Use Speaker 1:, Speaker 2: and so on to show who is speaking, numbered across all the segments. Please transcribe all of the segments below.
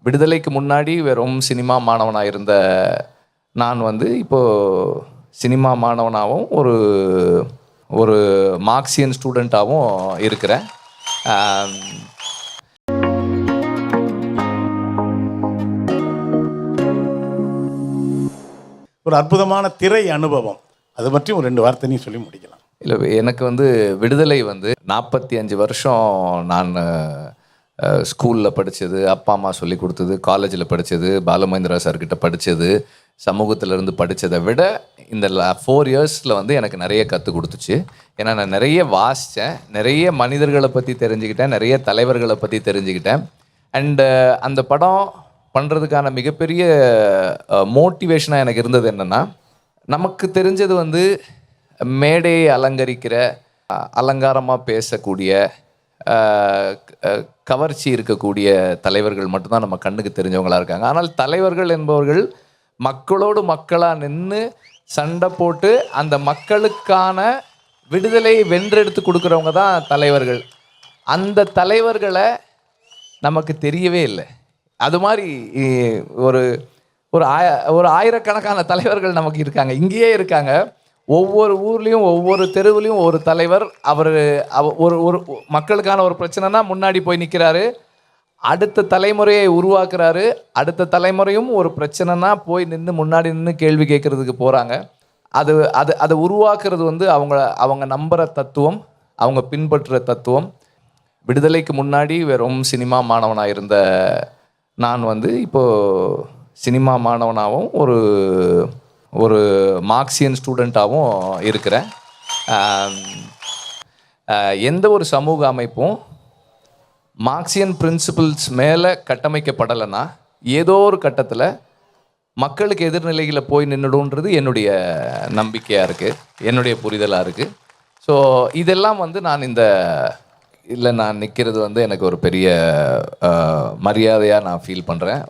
Speaker 1: விடுதலைக்கு முன்னாடி வெறும் சினிமா மாணவனாக இருந்த நான் வந்து இப்போது சினிமா மாணவனாகவும் ஒரு ஒரு மார்க்சியன் ஸ்டூடெண்ட்டாகவும் இருக்கிறேன்.
Speaker 2: ஒரு அற்புதமான திரை அனுபவம், அதை பற்றி ஒரு 2 வார்த்தை சொல்லி முடிக்கலாம்.
Speaker 1: இல்லை, எனக்கு வந்து விடுதலை வந்து 45 வருஷம் நான் ஸ்கூலில் படித்தது, அப்பா அம்மா சொல்லி கொடுத்தது, காலேஜில் படித்தது, பாலுமகேந்திரா சார்கிட்ட படித்தது, சமூகத்திலேருந்து படித்ததை விட இந்த 4 இயர்ஸில் வந்து எனக்கு நிறைய கற்றுக் கொடுத்துச்சு. ஏன்னா நான் நிறைய வாசித்தேன், நிறைய மனிதர்களை பற்றி தெரிஞ்சுக்கிட்டேன், நிறைய தலைவர்களை பற்றி தெரிஞ்சுக்கிட்டேன். அண்டு அந்த படம் பண்ணுறதுக்கான மிகப்பெரிய மோட்டிவேஷனாக எனக்கு இருந்தது என்னென்னா, நமக்கு தெரிஞ்சது வந்து மேடையை அலங்கரிக்கிற, அலங்காரமாக பேசக்கூடிய, கவர்ச்சி இருக்கக்கூடிய தலைவர்கள் மட்டும்தான் நம்ம கண்ணுக்கு தெரிஞ்சவங்களாக இருக்காங்க. ஆனால் தலைவர்கள் என்பவர்கள் மக்களோடு மக்களாக நின்று சண்டை போட்டு அந்த மக்களுக்கான விடுதலை வென்றெடுத்து கொடுக்குறவங்க தான் தலைவர்கள். அந்த தலைவர்களை நமக்கு தெரியவே இல்லை. அது மாதிரி ஒரு ஒரு ஆயிரக்கணக்கான தலைவர்கள் நமக்கு இருக்காங்க, இங்கேயே இருக்காங்க. ஒவ்வொரு ஊர்லேயும் ஒவ்வொரு தெருவுலையும் ஒரு தலைவர். அவர் ஒரு மக்களுக்கான ஒரு பிரச்சனைனா முன்னாடி போய் நிற்கிறாரு, அடுத்த தலைமுறையை உருவாக்குறாரு. அடுத்த தலைமுறையும் ஒரு பிரச்சனைனா போய் நின்று முன்னாடி நின்று கேள்வி கேட்குறதுக்கு போகிறாங்க. அதை உருவாக்குறது வந்து அவங்க நம்புகிற தத்துவம், அவங்க பின்பற்றுற தத்துவம். விடுதலைக்கு முன்னாடி வெறும் சினிமா மாணவனாக இருந்த நான் வந்து இப்போது சினிமா மாணவனாகவும் ஒரு மார்க்சியன் ஸ்டூடெண்ட்டாகவும் இருக்கிறேன். எந்த ஒரு சமூக அமைப்பும் மார்க்சியன் பிரின்சிபிள்ஸ் மேலே கட்டமைக்கப்படலைன்னா ஏதோ ஒரு கட்டத்தில் மக்களுக்கு எதிர்நிலைகளை போய் நின்றுடுன்றது என்னுடைய நம்பிக்கையாக இருக்குது, என்னுடைய புரிதலாக இருக்குது. ஸோ இதெல்லாம் வந்து நான் நிற்கிறது வந்து எனக்கு ஒரு பெரிய மரியாதையாக நான் ஃபீல் பண்ணுறேன்.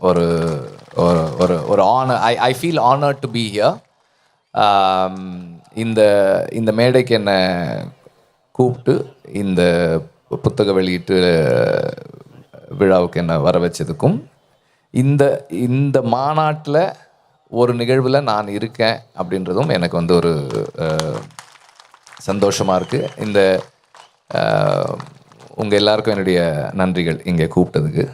Speaker 1: ஒரு honour, I feel honoured to be here. இந்த மேடைக்கு என்னை கூப்பிட்டு இந்த புத்தக வெளியீட்டு விழாவுக்கு என்னை வர வச்சதுக்கும், இந்த மாநாட்டில் ஒரு நிகழ்வில் நான் இருக்கேன் அப்படின்றதும் எனக்கு வந்து ஒரு சந்தோஷமாக இருக்குது. உங்கள் எல்லாருக்கும் என்னுடைய நன்றிகள் இங்கே கூப்பிட்டதுக்கு.